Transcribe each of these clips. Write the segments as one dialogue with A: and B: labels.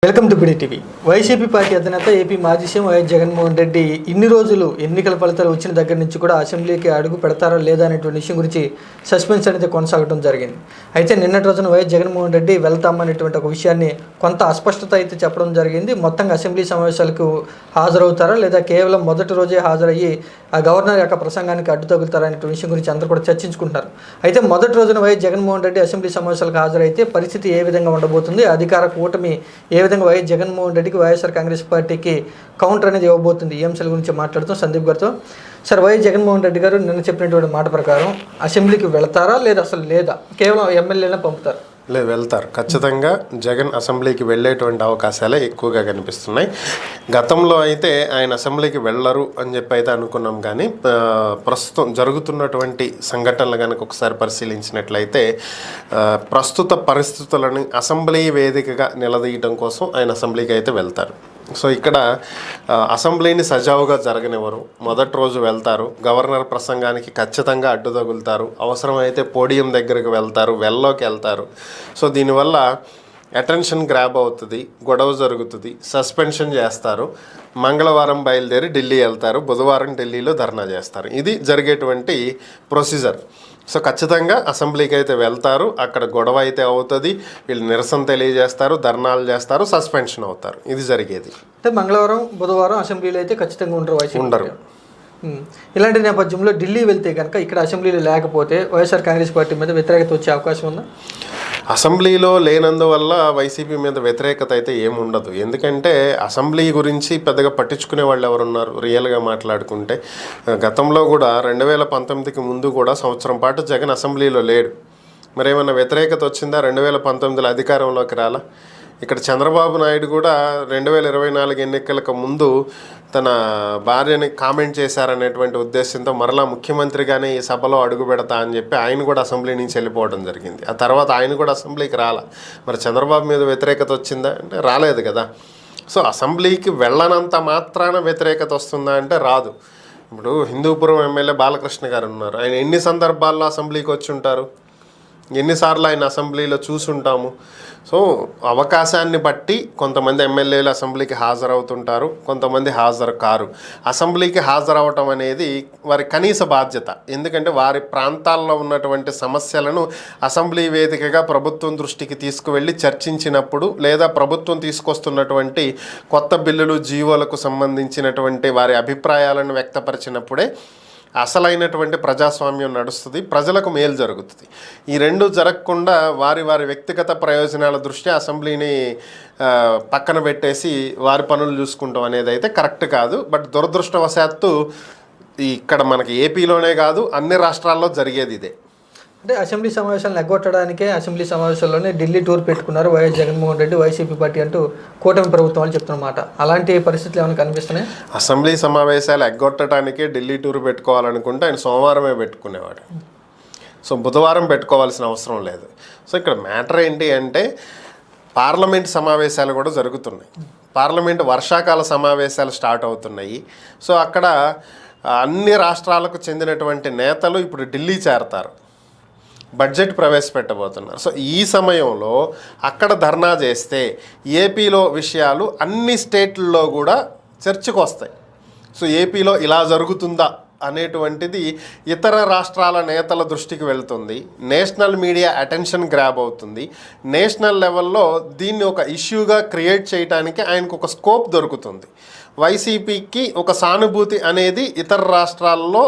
A: Welcome to BD TV. YCP party అధినేత AP మాజీ CM YS Jaganmohan Reddy ఇన్ని రోజులు ఎన్నికల ఫలితాలు వచ్చిన దగ్గర నుంచి కూడా అసెంబ్లీకి అడుగు పెడతారా లేదా అనేటువంటి విషయం గురించి సస్పెన్స్ అనేది కొనసాగడం జరిగింది. అయితే నిన్నటి రోజున వైఎస్ జగన్మోహన్ రెడ్డి వెళ్తామనేటువంటి ఒక విషయాన్ని కొంత అస్పష్టత అయితే చెప్పడం జరిగింది. మొత్తంగా అసెంబ్లీ సమావేశాలకు హాజరవుతారా లేదా కేవలం మొదటి రోజే హాజరయ్యి ఆ గవర్నర్ యొక్క ప్రసంగానికి అడ్డు తగులుతారా అనే విషయం గురించి అందరూ కూడా చర్చించుకుంటున్నారు. అయితే మొదటి రోజున వైఎస్ జగన్మోహన్ రెడ్డి అసెంబ్లీ సమావేశాలకు హాజరైతే పరిస్థితి ఏ విధంగా ఉండబోతుంది, అధికార కూటమి ఏ విధంగా వైఎస్ జగన్మోహన్ రెడ్డికి వైఎస్ఆర్ కాంగ్రెస్ పార్టీకి కౌంటర్ అనేది ఇవ్వబోతుంది, ఈ అంశాల గురించి మాట్లాడుతూ సందీప్ గారితో. సార్, వైఎస్ జగన్మోహన్ రెడ్డి గారు నిన్న చెప్పినటువంటి మాట ప్రకారం అసెంబ్లీకి వెళతారా లేదా అసలు లేదా కేవలం ఎమ్మెల్యేలను పంపుతారు?
B: లేదు, వెళ్తారు. ఖచ్చితంగా జగన్ అసెంబ్లీకి వెళ్ళేటువంటి అవకాశాలే ఎక్కువగా కనిపిస్తున్నాయి. గతంలో అయితే ఆయన అసెంబ్లీకి వెళ్ళరు అని చెప్పి అయితే అనుకున్నాం, కానీ ప్రస్తుతం జరుగుతున్నటువంటి సంఘటనలు కనుక ఒకసారి పరిశీలించినట్లయితే ప్రస్తుత పరిస్థితులను అసెంబ్లీ వేదికగా నిలదీయడం కోసం ఆయన అసెంబ్లీకి అయితే వెళ్తారు. సో ఇక్కడ అసెంబ్లీని సజావుగా జరగనివ్వరు. మొదటి రోజు వెళ్తారు, గవర్నర్ ప్రసంగానికి ఖచ్చితంగా అడ్డు తగులుతారు, అవసరమైతే పోడియం దగ్గరికి వెళ్తారు, వెల్లోకి వెళ్తారు. సో దీనివల్ల అటెన్షన్ గ్రాబ్ అవుతుంది, గొడవ జరుగుతుంది, సస్పెన్షన్ చేస్తారు. మంగళవారం బయలుదేరి ఢిల్లీ వెళ్తారు, బుధవారం ఢిల్లీలో ధర్నా చేస్తారు. ఇది జరిగేటువంటి ప్రొసీజర్. సో ఖచ్చితంగా అసెంబ్లీకి అయితే వెళ్తారు, అక్కడ గొడవ అయితే అవుతుంది, వీళ్ళు నిరసన తెలియజేస్తారు, ధర్నాలు చేస్తారు, సస్పెన్షన్ అవుతారు. ఇది జరిగేది.
A: అంటే మంగళవారం బుధవారం అసెంబ్లీలో అయితే ఖచ్చితంగా ఉండరు. ఇలాంటి నేపథ్యంలో ఢిల్లీ వెళ్తే కనుక ఇక్కడ అసెంబ్లీలో లేకపోతే వైఎస్ఆర్ కాంగ్రెస్ పార్టీ మీద వ్యతిరేకత వచ్చే అవకాశం ఉందా?
B: అసెంబ్లీలో లేనందువల్ల వైసీపీ మీద వ్యతిరేకత అయితే ఏముండదు. ఎందుకంటే అసెంబ్లీ గురించి పెద్దగా పట్టించుకునే వాళ్ళు ఎవరున్నారు? రియల్గా మాట్లాడుకుంటే గతంలో కూడా 2019కి ముందు కూడా సంవత్సరం పాటు జగన్ అసెంబ్లీలో లేడు. మరేమన్నా వ్యతిరేకత వచ్చిందా? 2019లో అధికారంలోకి రాలా. ఇక్కడ చంద్రబాబు నాయుడు కూడా 2024 ఎన్నికలకు ముందు తన భార్యని కామెంట్ చేశారనేటువంటి ఉద్దేశంతో మరలా ముఖ్యమంత్రిగానే ఈ సభలో అడుగు పెడతా అని చెప్పి ఆయన కూడా అసెంబ్లీ నుంచి వెళ్ళిపోవడం జరిగింది. ఆ తర్వాత ఆయన కూడా అసెంబ్లీకి రాలా. మరి చంద్రబాబు మీద వ్యతిరేకత వచ్చిందా అంటే రాలేదు కదా. సో అసెంబ్లీకి వెళ్ళనంత మాత్రాన వ్యతిరేకత వస్తుందా అంటే రాదు. ఇప్పుడు హిందూపురం ఎమ్మెల్యే బాలకృష్ణ గారు ఉన్నారు. ఆయన ఎన్ని సందర్భాల్లో అసెంబ్లీకి వచ్చి ఉంటారు, ఎన్నిసార్లు ఆయన అసెంబ్లీలో చూసుంటాము. సో అవకాశాన్ని బట్టి కొంతమంది ఎమ్మెల్యేలు అసెంబ్లీకి హాజరవుతుంటారు, కొంతమంది హాజరు కారు. అసెంబ్లీకి హాజరవటం అనేది వారి కనీస బాధ్యత. ఎందుకంటే వారి ప్రాంతాల్లో ఉన్నటువంటి సమస్యలను అసెంబ్లీ వేదికగా ప్రభుత్వం దృష్టికి తీసుకువెళ్ళి చర్చించినప్పుడు, లేదా ప్రభుత్వం తీసుకొస్తున్నటువంటి కొత్త బిల్లులు జీవోలకు సంబంధించినటువంటి వారి అభిప్రాయాలను వ్యక్తపరిచినప్పుడే అసలైనటువంటి ప్రజాస్వామ్యం నడుస్తుంది, ప్రజలకు మేలు జరుగుతుంది. ఈ రెండు జరగకుండా వారి వారి వ్యక్తిగత ప్రయోజనాల దృష్ట్యా అసెంబ్లీని పక్కన పెట్టేసి వారి పనులు చూసుకుంటాం అనేది అయితే కరెక్ట్ కాదు. బట్ దురదృష్టవశాత్తు ఇక్కడ మనకి ఏపీలోనే కాదు అన్ని రాష్ట్రాల్లో జరిగేది ఇదే.
A: అంటే అసెంబ్లీ సమావేశాలను ఎగ్గొట్టడానికే అసెంబ్లీ సమావేశాల్లోనే ఢిల్లీ టూర్ పెట్టుకున్నారు YS Jaganmohan Reddy, YCP party అంటూ కూటమి ప్రభుత్వం వాళ్ళు చెప్తున్నమాట. అలాంటి పరిస్థితులు ఏమైనా కనిపిస్తున్నాయి?
B: అసెంబ్లీ సమావేశాలు ఎగ్గొట్టడానికే ఢిల్లీ టూర్ పెట్టుకోవాలనుకుంటే ఆయన సోమవారమే పెట్టుకునేవాడు. సో బుధవారం పెట్టుకోవాల్సిన అవసరం లేదు. సో ఇక్కడ మ్యాటర్ ఏంటి అంటే పార్లమెంట్ సమావేశాలు కూడా జరుగుతున్నాయి. పార్లమెంట్ వర్షాకాల సమావేశాలు స్టార్ట్ అవుతున్నాయి. సో అక్కడ అన్ని రాష్ట్రాలకు చెందినటువంటి నేతలు ఇప్పుడు ఢిల్లీ చేరతారు, బడ్జెట్ ప్రవేశపెట్టబోతున్నారు. సో ఈ సమయంలో అక్కడ ధర్నా చేస్తే ఏపీలో విషయాలు అన్ని స్టేట్లలో కూడా చర్చకు వస్తాయి. సో ఏపీలో ఇలా జరుగుతుందా అనేటువంటిది ఇతర రాష్ట్రాల నేతల దృష్టికి వెళ్తుంది. నేషనల్ మీడియా అటెన్షన్ గ్రాబ్ అవుతుంది. నేషనల్ లెవెల్లో దీన్ని ఒక ఇష్యూగా క్రియేట్ చేయడానికి ఆయనకు ఒక స్కోప్ దొరుకుతుంది. వైసీపీకి ఒక సానుభూతి అనేది ఇతర రాష్ట్రాల్లో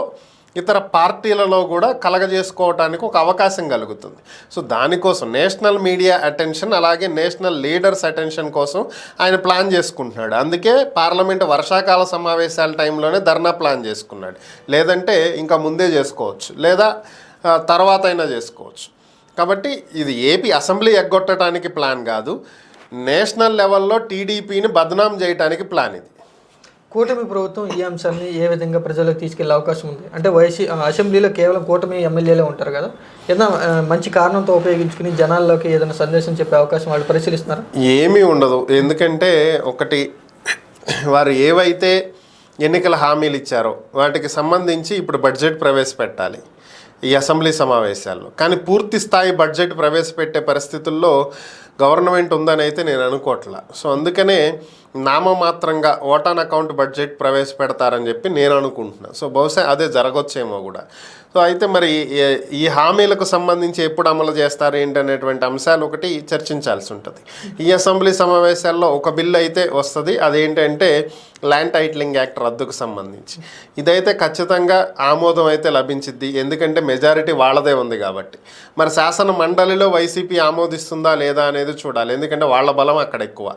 B: ఇతర పార్టీలలో కూడా కలగజేసుకోవడానికి ఒక అవకాశం కలుగుతుంది. సో దానికోసం నేషనల్ మీడియా అటెన్షన్, అలాగే నేషనల్ లీడర్స్ అటెన్షన్ కోసం ఆయన ప్లాన్ చేసుకుంటున్నాడు. అందుకే పార్లమెంట్ వర్షాకాల సమావేశాల టైంలోనే ధర్నా ప్లాన్ చేసుకున్నాడు. లేదంటే ఇంకా ముందే చేసుకోవచ్చు, లేదా తర్వాత అయినా చేసుకోవచ్చు. కాబట్టి ఇది ఏపీ అసెంబ్లీ ఎగ్గొట్టడానికి ప్లాన్ కాదు, నేషనల్ లెవెల్లో టీడీపీని బదనాం చేయడానికి ప్లాన్ ఇది.
A: కూటమి ప్రభుత్వం ఈ అంశాన్ని ఏ విధంగా ప్రజలకు తీసుకెళ్లే అవకాశం ఉంది? అంటే అసెంబ్లీలో కేవలం కూటమి ఎమ్మెల్యేలే ఉంటారు కదా, ఏదైనా మంచి కారణంతో ఉపయోగించుకుని జనాల్లోకి ఏదైనా సందేశం చెప్పే అవకాశం వాళ్ళు పరిశీలిస్తున్నారు?
B: ఏమీ ఉండదు. ఎందుకంటే ఒకటి, వారు ఏవైతే ఎన్నికల హామీలు ఇచ్చారో వాటికి సంబంధించి ఇప్పుడు బడ్జెట్ ప్రవేశపెట్టాలి. ఈ అసెంబ్లీ సమావేశాల్లో. కానీ పూర్తి స్థాయి బడ్జెట్ ప్రవేశపెట్టే పరిస్థితుల్లో గవర్నమెంట్ ఉందని అయితే నేను అనుకోవట్లా. సో అందుకనే నామమాత్రంగా ఓటాన్ అకౌంట్ బడ్జెట్ ప్రవేశపెడతారని చెప్పి నేను అనుకుంటున్నాను. సో బహుశా అదే జరగొచ్చేమో కూడా. సో అయితే మరి ఈ హామీలకు సంబంధించి ఎప్పుడు అమలు చేస్తారు ఏంటనేటువంటి అంశాలు ఒకటి చర్చించాల్సి ఉంటుంది. ఈ అసెంబ్లీ సమావేశాల్లో ఒక బిల్లు అయితే వస్తుంది, అదేంటంటే ల్యాండ్ టైటిలింగ్ యాక్ట్ రద్దుకు సంబంధించి. ఇదైతే ఖచ్చితంగా ఆమోదం అయితే లభించిద్ది, ఎందుకంటే మెజారిటీ వాళ్ళదే ఉంది కాబట్టి. మరి శాసన మండలిలో వైసీపీ ఆమోదిస్తుందా లేదా అనేది చూడాలి, ఎందుకంటే వాళ్ళ బలం అక్కడ ఎక్కువ.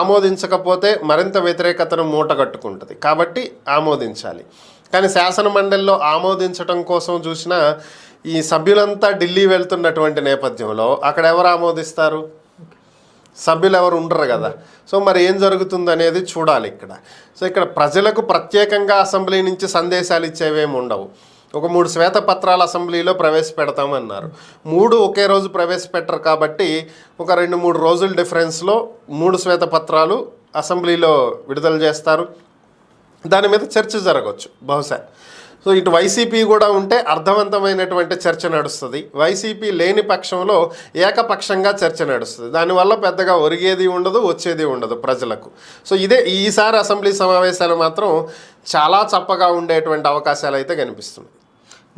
B: ఆమోదించకపోతే మరింత వ్యతిరేకతను మూట కట్టుకుంటుంది, కాబట్టి ఆమోదించాలి. కానీ శాసన మండలిలో ఆమోదించడం కోసం చూసిన ఈ సభ్యులంతా ఢిల్లీ వెళ్తున్నటువంటి నేపథ్యంలో అక్కడ ఎవరు ఆమోదిస్తారు? సభ్యులు ఎవరు ఉండరు కదా. సో మరి ఏం జరుగుతుంది అనేది చూడాలి ఇక్కడ. సో ఇక్కడ ప్రజలకు ప్రత్యేకంగా అసెంబ్లీ నుంచి సందేశాలు ఇచ్చేవేమి ఉండవు. ఒక 3 శ్వేతపత్రాలు అసెంబ్లీలో ప్రవేశపెడతామన్నారు. 3 ఒకే రోజు ప్రవేశపెట్టరు కాబట్టి ఒక 2-3 రోజుల డిఫరెన్స్లో 3 శ్వేతపత్రాలు అసెంబ్లీలో విడుదల చేస్తారు. దాని మీద చర్చ జరగవచ్చు బహుశా. సో ఇటు వైసీపీ కూడా ఉంటే అర్థవంతమైనటువంటి చర్చ నడుస్తుంది, వైసీపీ లేని పక్షంలో ఏకపక్షంగా చర్చ నడుస్తుంది. దానివల్ల పెద్దగా ఒరిగేది ఉండదు, వచ్చేది ఉండదు ప్రజలకు. సో ఇదే ఈసారి అసెంబ్లీ సమావేశాలు మాత్రం చాలా చప్పగా ఉండేటువంటి అవకాశాలు అయితే కనిపిస్తున్నాయి.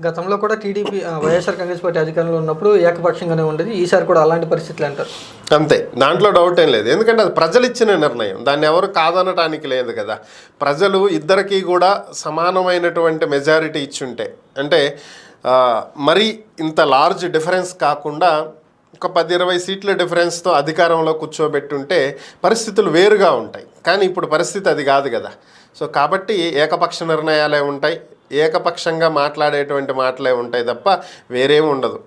A: గతంలో కూడా టీడీపీ వైఎస్ఆర్ కాంగ్రెస్ పార్టీ అధికారంలో ఉన్నప్పుడు ఏకపక్షంగానే ఉండేది, ఈసారి కూడా అలాంటి పరిస్థితులు అంటారు.
B: అంతే, దాంట్లో డౌట్ ఏం లేదు, ఎందుకంటే అది ప్రజలు ఇచ్చిన నిర్ణయం, దాన్ని ఎవరు కాదనటానికి లేదు కదా. ప్రజలు ఇద్దరికీ కూడా సమానమైనటువంటి మెజారిటీ ఇచ్చుంటే, అంటే మరి ఇంత లార్జ్ డిఫరెన్స్ కాకుండా ఒక 10-20 సీట్ల డిఫరెన్స్తో అధికారంలో కూర్చోబెట్టుంటే పరిస్థితులు వేరుగా ఉంటాయి. కానీ ఇప్పుడు పరిస్థితి అది కాదు కదా. సో కాబట్టి ఏకపక్ష నిర్ణయాలే ఉంటాయి, ఏకపక్షంగా మాట్లాడేటువంటి మాటలే ఉంటాయి తప్ప వేరేం ఉండదు.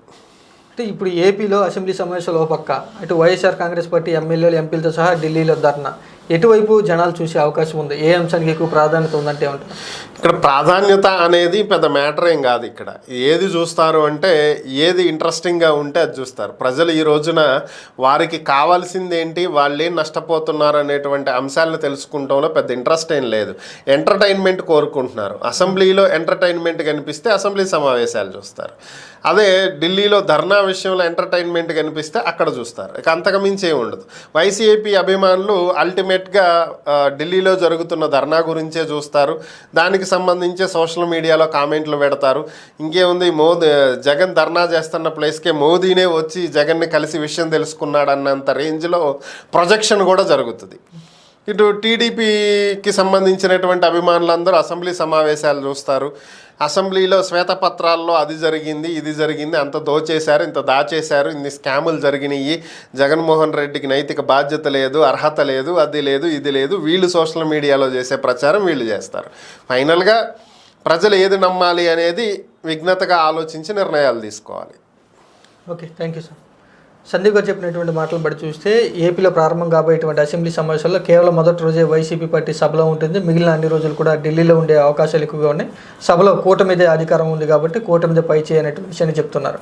A: అంటే ఇప్పుడు ఏపీలో అసెంబ్లీ సమావేశాలు ఒక పక్క, అటు వైఎస్ఆర్ కాంగ్రెస్ పార్టీ ఎమ్మెల్యేలు ఎంపీలతో సహా ఢిల్లీలో ధర్నా, ఎటువైపు జనాలు చూసే అవకాశం ఉంది? ఏ అంశానికి ఎక్కువ ప్రాధాన్యత ఉందంటే ఏమంటారు?
B: ఇక్కడ ప్రాధాన్యత అనేది పెద్ద మ్యాటర్ ఏం కాదు. ఇక్కడ ఏది చూస్తారు అంటే ఏది ఇంట్రెస్టింగ్గా ఉంటే అది చూస్తారు. ప్రజలు ఈ రోజున వారికి కావాల్సింది ఏంటి, వాళ్ళు ఏం నష్టపోతున్నారు అనేటువంటి అంశాలను తెలుసుకుంటంలో పెద్ద ఇంట్రెస్ట్ ఏం లేదు. ఎంటర్టైన్మెంట్ కోరుకుంటున్నారు. అసెంబ్లీలో ఎంటర్టైన్మెంట్ కనిపిస్తే అసెంబ్లీ సమావేశాలు చూస్తారు. అదే ఢిల్లీలో ధర్నా విషయంలో ఎంటర్టైన్మెంట్ కనిపిస్తే అక్కడ చూస్తారు. ఇక అంతకుమించి ఏమి ఉండదు. వైసీపీ అభిమానులు అల్టిమేట్గా ఢిల్లీలో జరుగుతున్న ధర్నా గురించే చూస్తారు, దానికి సంబంధించి సోషల్ మీడియాలో కామెంట్లు పెడతారు. ఇంకేముంది, జగన్ ధర్నా చేస్తున్న ప్లేస్కే మోదీనే వచ్చి జగన్ని కలిసి విషయం తెలుసుకున్నాడు అన్నంత రేంజ్లో ప్రొజెక్షన్ కూడా జరుగుతుంది. ఇటు టీడీపీకి సంబంధించినటువంటి అభిమానులందరూ అసెంబ్లీ సమావేశాలు చూస్తారు. అసెంబ్లీలో శ్వేతపత్రాల్లో అది జరిగింది, ఇది జరిగింది, అంత దోచేశారు, ఇంత దాచేశారు, ఇన్ని స్కాములు జరిగినాయి, జగన్మోహన్ రెడ్డికి నైతిక బాధ్యత లేదు, అర్హత లేదు, అది లేదు, ఇది లేదు, వీళ్ళు సోషల్ మీడియాలో చేసే ప్రచారం వీళ్ళు చేస్తారు. ఫైనల్గా ప్రజలు ఏది నమ్మాలి అనేది విఘ్నతగా ఆలోచించి నిర్ణయాలు తీసుకోవాలి.
A: Okay, thank you sir. Sandeep గారు చెప్పినటువంటి మాటలు బట్టి చూస్తే ఏపీలో ప్రారంభం కాబోయేటువంటి అసెంబ్లీ సమావేశాల్లో కేవలం మొదటి రోజే వైసీపీ పార్టీ సభలో ఉంటుంది, మిగిలిన అన్ని రోజులు కూడా ఢిల్లీలో ఉండే అవకాశాలు ఎక్కువగా ఉన్నాయి. సభలో కూటమిదే అధికారం ఉంది కాబట్టి కూటమిదే పై చేయనటువంటి విషయాన్ని చెప్తున్నారు.